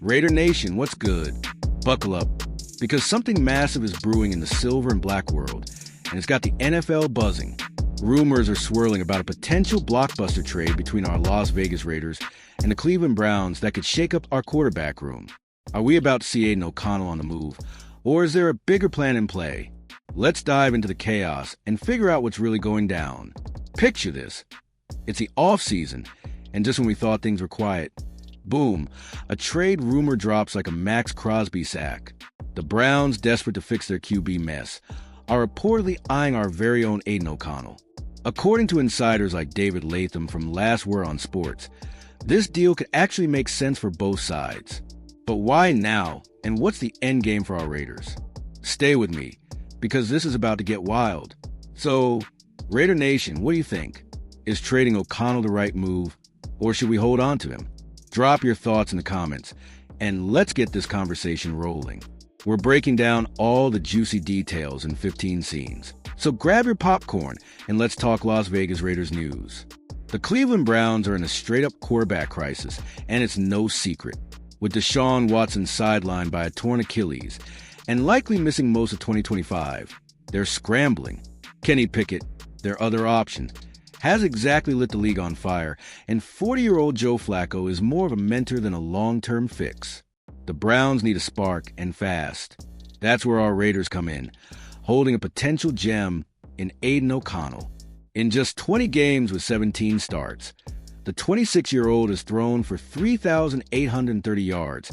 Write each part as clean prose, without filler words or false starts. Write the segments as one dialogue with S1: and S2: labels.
S1: Raider Nation, what's good? Buckle up, because something massive is brewing in the silver and black world, and it's got the NFL buzzing. Rumors are swirling about a potential blockbuster trade between our Las Vegas Raiders and the Cleveland Browns that could shake up our quarterback room. Are we about to see Aidan O'Connell on the move, or is there a bigger plan in play? Let's dive into the chaos and figure out what's really going down. Picture this. It's the off-season, and just when we thought things were quiet, boom, a trade rumor drops like a Max Crosby sack. The Browns, desperate to fix their QB mess, are reportedly eyeing our very own Aidan O'Connell. According to insiders like David Latham from Last Word on Sports, this deal could actually make sense for both sides. But why now, and what's the end game for our Raiders? Stay with me, because this is about to get wild. So, Raider Nation, what do you think? Is trading O'Connell the right move, or should we hold on to him? Drop your thoughts in the comments, and let's get this conversation rolling. We're breaking down all the juicy details in 15 scenes. So grab your popcorn, and let's talk Las Vegas Raiders news. The Cleveland Browns are in a straight-up quarterback crisis, and it's no secret. With Deshaun Watson sidelined by a torn Achilles, and likely missing most of 2025, they're scrambling. Kenny Pickett, their other option, has exactly lit the league on fire, and 40-year-old Joe Flacco is more of a mentor than a long-term fix. The Browns need a spark, and fast. That's where our Raiders come in, holding a potential gem in Aidan O'Connell. In just 20 games with 17 starts, the 26-year-old has thrown for 3,830 yards,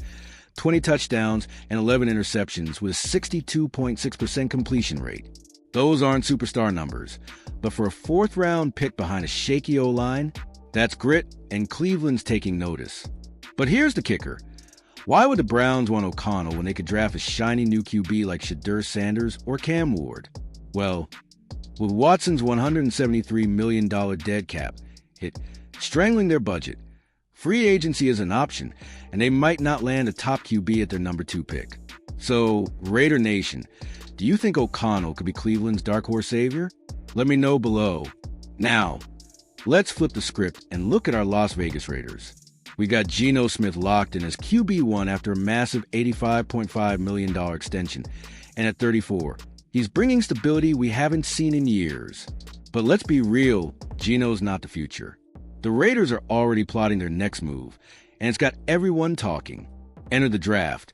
S1: 20 touchdowns, and 11 interceptions with a 62.6% completion rate. Those aren't superstar numbers, but for a fourth-round pick behind a shaky O-line, that's grit, and Cleveland's taking notice. But here's the kicker. Why would the Browns want O'Connell when they could draft a shiny new QB like Shedeur Sanders or Cam Ward? Well, with Watson's $173 million dead cap hit strangling their budget, free agency is an option, and they might not land a top QB at their number 2 pick. So, Raider Nation, do you think O'Connell could be Cleveland's dark horse savior? Let me know below. Now, let's flip the script and look at our Las Vegas Raiders. We got Gino Smith locked in as QB1 after a massive $85.5 million extension, and at 34, he's bringing stability we haven't seen in years. But let's be real, Gino's not the future. The Raiders are already plotting their next move, and it's got everyone talking. Enter the draft,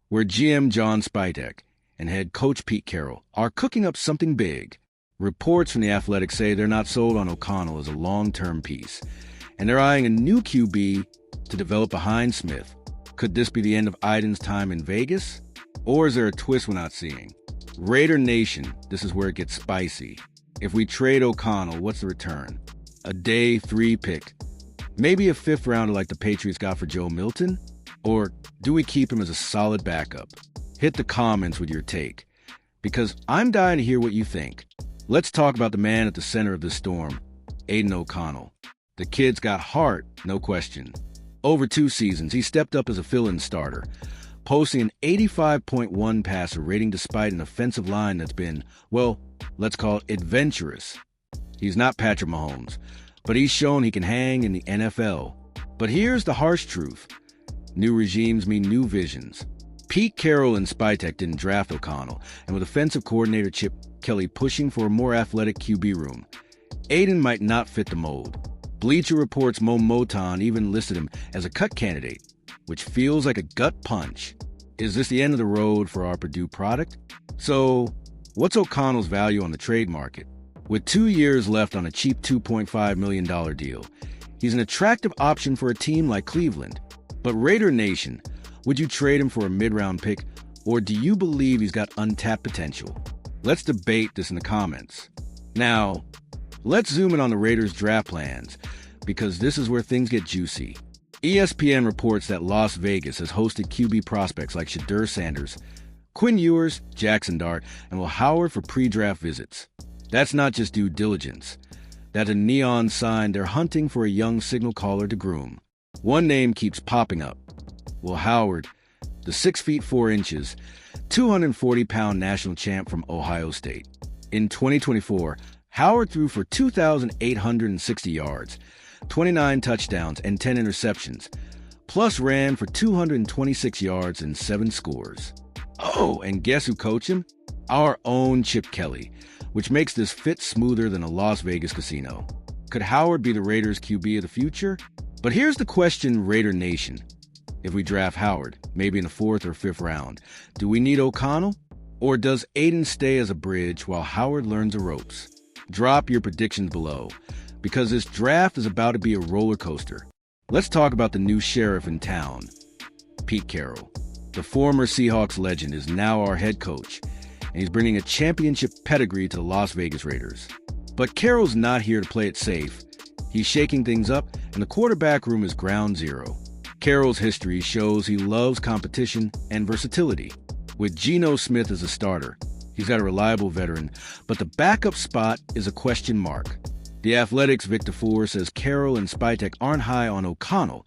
S1: where GM John Spytek and head coach Pete Carroll are cooking up something big. Reports from The Athletic say they're not sold on O'Connell as a long-term piece, and they're eyeing a new QB to develop behind Smith. Could this be the end of Aidan's time in Vegas? Or is there a twist we're not seeing? Raider Nation, this is where it gets spicy. If we trade O'Connell, what's the return? A day 3 pick? Maybe a 5th rounder like the Patriots got for Joe Milton? Or do we keep him as a solid backup? Hit the comments with your take, because I'm dying to hear what you think. Let's talk about the man at the center of this storm, Aidan O'Connell. The kid's got heart, no question. Over 2 seasons, he stepped up as a fill-in starter, posting an 85.1 passer rating despite an offensive line that's been, well, let's call it adventurous. He's not Patrick Mahomes, but he's shown he can hang in the NFL. But here's the harsh truth. New regimes mean new visions. Pete Carroll and Spytek didn't draft O'Connell, and with offensive coordinator Chip Kelly pushing for a more athletic QB room, Aidan might not fit the mold. Bleacher Report's Mo Moton even listed him as a cut candidate, which feels like a gut punch. Is this the end of the road for our Purdue product? So, what's O'Connell's value on the trade market? With 2 years left on a cheap $2.5 million deal, he's an attractive option for a team like Cleveland. But Raider Nation, would you trade him for a mid-round pick, or do you believe he's got untapped potential? Let's debate this in the comments. Now, let's zoom in on the Raiders' draft plans, because this is where things get juicy. ESPN reports that Las Vegas has hosted QB prospects like Shedeur Sanders, Quinn Ewers, Jackson Dart, and Will Howard for pre-draft visits. That's not just due diligence. That's a neon sign they're hunting for a young signal caller to groom. One name keeps popping up. Will Howard, the 6 feet 4 inches, 240-pound national champ from Ohio State. In 2024, Howard threw for 2,860 yards, 29 touchdowns, and 10 interceptions, plus ran for 226 yards and 7 scores. Oh, and guess who coached him? Our own Chip Kelly, which makes this fit smoother than a Las Vegas casino. Could Howard be the Raiders' QB of the future? But here's the question, Raider Nation. If we draft Howard, maybe in the 4th or 5th round, do we need O'Connell? Or does Aidan stay as a bridge while Howard learns the ropes? Drop your predictions below, because this draft is about to be a roller coaster. Let's talk about the new sheriff in town. Pete Carroll, the former Seahawks legend, is now our head coach, and he's bringing a championship pedigree to the Las Vegas Raiders. But Carroll's not here to play it safe. He's shaking things up, and the quarterback room is ground zero. Carroll's history shows he loves competition and versatility. With Gino Smith as a starter, he's got a reliable veteran, but the backup spot is a question mark. The Athletic's Victor Four says Carroll and Spytek aren't high on O'Connell,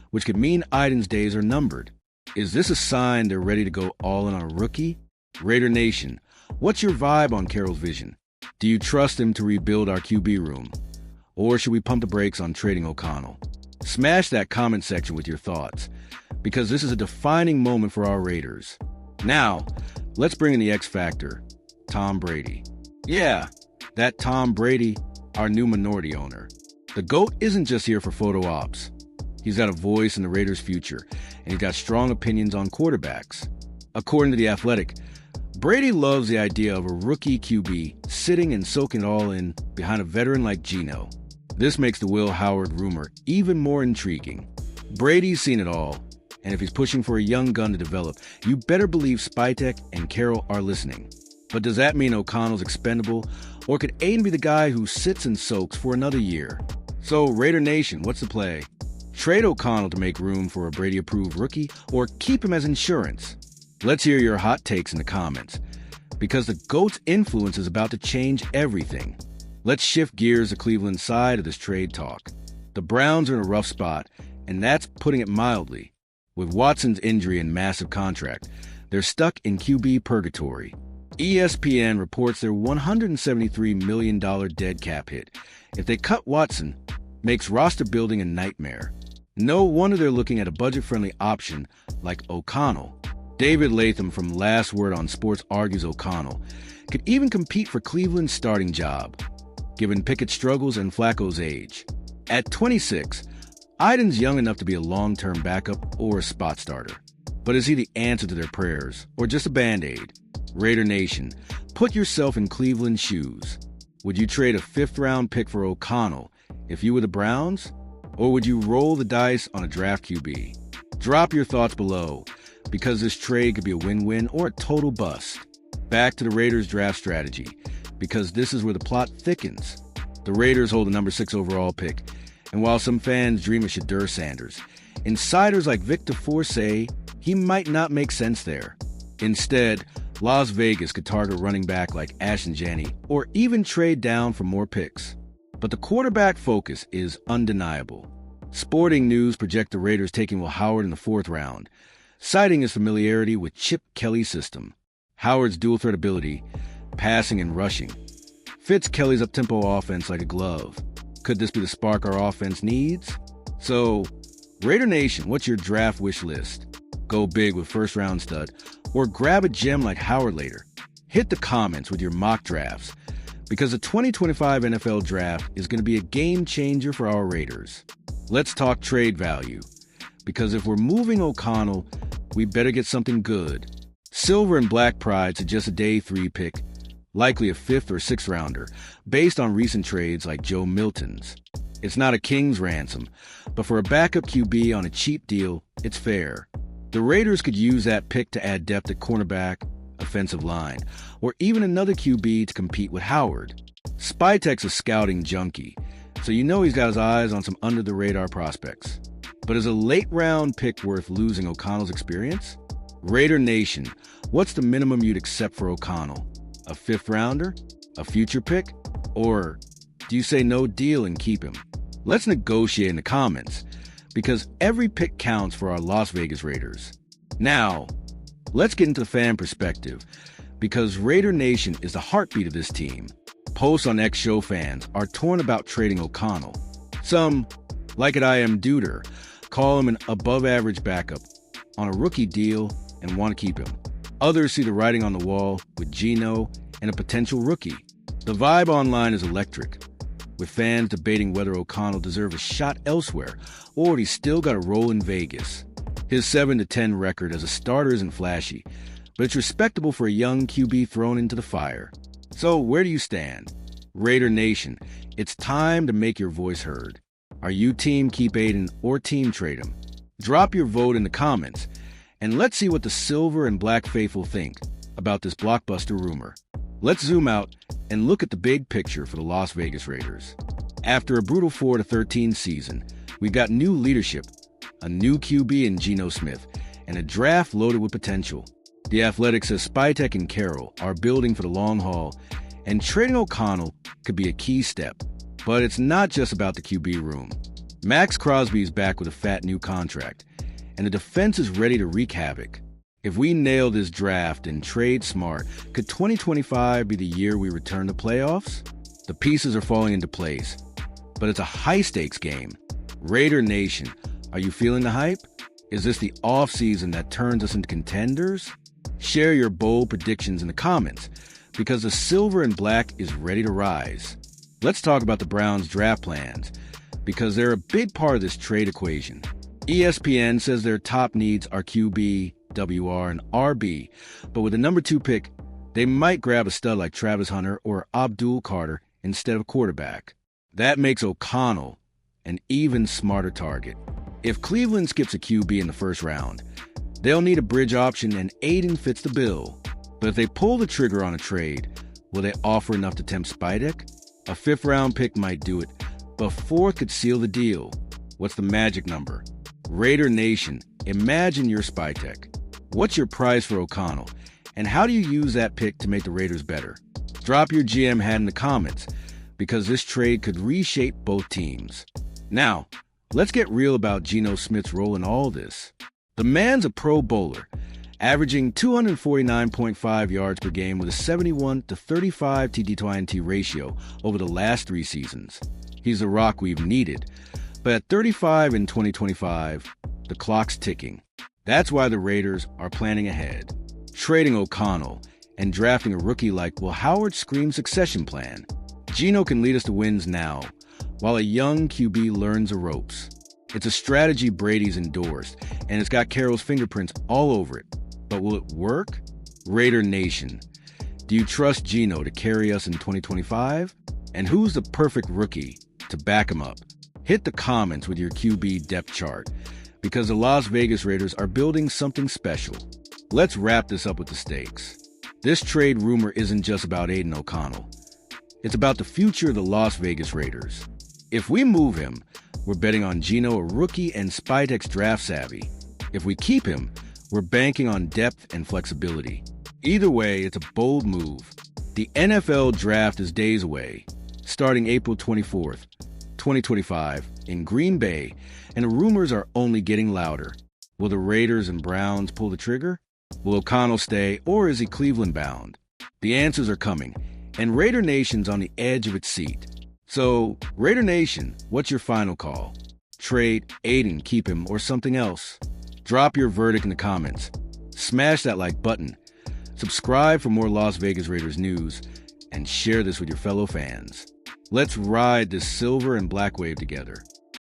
S1: which could mean Aidan's days are numbered. Is this a sign they're ready to go all in on a rookie? Raider Nation, what's your vibe on Carroll's vision? Do you trust him to rebuild our QB room? Or should we pump the brakes on trading O'Connell? Smash that comment section with your thoughts, because this is a defining moment for our Raiders. Now, let's bring in the X Factor, Tom Brady. Yeah, that Tom Brady, our new minority owner. The GOAT isn't just here for photo ops. He's got a voice in the Raiders' future, and he's got strong opinions on quarterbacks. According to The Athletic, Brady loves the idea of a rookie QB sitting and soaking it all in behind a veteran like Gino. This makes the Will Howard rumor even more intriguing. Brady's seen it all, and if he's pushing for a young gun to develop, you better believe Spytek and Carroll are listening. But does that mean O'Connell's expendable, or could Aidan be the guy who sits and soaks for another year? So, Raider Nation, what's the play? Trade O'Connell to make room for a Brady-approved rookie, or keep him as insurance? Let's hear your hot takes in the comments, because the GOAT's influence is about to change everything. Let's shift gears to Cleveland's side of this trade talk. The Browns are in a rough spot, and that's putting it mildly. With Watson's injury and massive contract, they're stuck in QB purgatory. ESPN reports their $173 million dead cap hit. If they cut Watson, makes roster building a nightmare. No wonder they're looking at a budget-friendly option like O'Connell. David Latham from Last Word on Sports argues O'Connell could even compete for Cleveland's starting job, given Pickett's struggles and Flacco's age. At 26, Aidan's young enough to be a long-term backup or a spot starter. But is he the answer to their prayers, or just a Band-Aid? Raider Nation, put yourself in Cleveland's shoes. Would you trade a 5th-round pick for O'Connell if you were the Browns? Or would you roll the dice on a draft QB? Drop your thoughts below, because this trade could be a win-win or a total bust. Back to the Raiders' draft strategy, because this is where the plot thickens. The Raiders hold the number 6 overall pick, and while some fans dream of Shadur Sanders, insiders like Victor Four say he might not make sense there. Instead, Las Vegas could target running back like Ashton Janney, or even trade down for more picks. But the quarterback focus is undeniable. Sporting News project the Raiders taking Will Howard in the 4th round, citing his familiarity with Chip Kelly's system. Howard's dual threat ability, passing and rushing, fits Kelly's up-tempo offense like a glove. Could this be the spark our offense needs? So, Raider Nation, what's your draft wish list? Go big with 1st-round stud, or grab a gem like Howard later. Hit the comments with your mock drafts, because the 2025 NFL Draft is going to be a game changer for our Raiders. Let's talk trade value, because if we're moving O'Connell, we better get something good. Silver and Black Pride suggest a day 3 pick, likely a 5th or 6th rounder, based on recent trades like Joe Milton's. It's not a king's ransom, but for a backup QB on a cheap deal, it's fair. The Raiders could use that pick to add depth at cornerback, offensive line, or even another QB to compete with Howard. Spytek's a scouting junkie, so you know he's got his eyes on some under-the-radar prospects. But is a late-round pick worth losing O'Connell's experience? Raider Nation, what's the minimum you'd accept for O'Connell? A 5th rounder? A future pick? Or do you say no deal and keep him? Let's negotiate in the comments, because every pick counts for our Las Vegas Raiders. Now, let's get into the fan perspective, because Raider Nation is the heartbeat of this team. Posts on X Show fans are torn about trading O'Connell. Some, like it I am Duder, call him an above-average backup on a rookie deal and want to keep him. Others see the writing on the wall with Gino and a potential rookie. The vibe online is electric, with fans debating whether O'Connell deserves a shot elsewhere or he's still got a role in Vegas. His 7-10 record as a starter isn't flashy, but it's respectable for a young QB thrown into the fire. So where do you stand? Raider Nation, it's time to make your voice heard. Are you team keep Aidan or team trade him? Drop your vote in the comments, and let's see what the silver and black faithful think about this blockbuster rumor. Let's zoom out and look at the big picture for the Las Vegas Raiders. After a brutal 4-13 season, we've got new leadership, a new QB in Gino Smith, and a draft loaded with potential. The Athletic says Spytek and Carroll are building for the long haul, and trading O'Connell could be a key step. But it's not just about the QB room. Max Crosby's back with a fat new contract, and the defense is ready to wreak havoc. If we nail this draft and trade smart, could 2025 be the year we return to playoffs? The pieces are falling into place, but it's a high-stakes game. Raider Nation, are you feeling the hype? Is this the offseason that turns us into contenders? Share your bold predictions in the comments, because the silver and black is ready to rise. Let's talk about the Browns' draft plans, because they're a big part of this trade equation. ESPN says their top needs are QB, WR, and RB, but with the number 2 pick, they might grab a stud like Travis Hunter or Abdul Carter instead of quarterback. That makes O'Connell an even smarter target. If Cleveland skips a QB in the first round, they'll need a bridge option, and Aidan fits the bill. But if they pull the trigger on a trade, will they offer enough to tempt Spytek? A 5th-round pick might do it, but 4th could seal the deal. What's the magic number? Raider Nation, imagine your Spytek. What's your price for O'Connell, and how do you use that pick to make the Raiders better? Drop your GM hat in the comments, because this trade could reshape both teams. Now, let's get real about Gino Smith's role in all this. The man's a Pro Bowler, averaging 249.5 yards per game with a 71-35 TD-to-INT ratio over the last 3 seasons. He's the rock we've needed, but at 35 in 2025, the clock's ticking. That's why the Raiders are planning ahead, trading O'Connell and drafting a rookie like Will Howard screams succession plan. Gino can lead us to wins now, while a young QB learns the ropes. It's a strategy Brady's endorsed, and it's got Carroll's fingerprints all over it. But will it work? Raider Nation, do you trust Gino to carry us in 2025? And who's the perfect rookie to back him up? Hit the comments with your QB depth chart, because the Las Vegas Raiders are building something special. Let's wrap this up with the stakes. This trade rumor isn't just about Aidan O'Connell. It's about the future of the Las Vegas Raiders. If we move him, we're betting on Gino, a rookie, and Spytek's draft savvy. If we keep him, we're banking on depth and flexibility. Either way, it's a bold move. The NFL draft is days away, starting April 24th, 2025, in Green Bay, and the rumors are only getting louder. Will the Raiders and Browns pull the trigger? Will O'Connell stay, or is he Cleveland bound? The answers are coming, and Raider Nation's on the edge of its seat. So, Raider Nation, what's your final call? Trade Aidan, keep him, or something else? Drop your verdict in the comments. Smash that like button. Subscribe for more Las Vegas Raiders news, and share this with your fellow fans. Let's ride this silver and black wave together.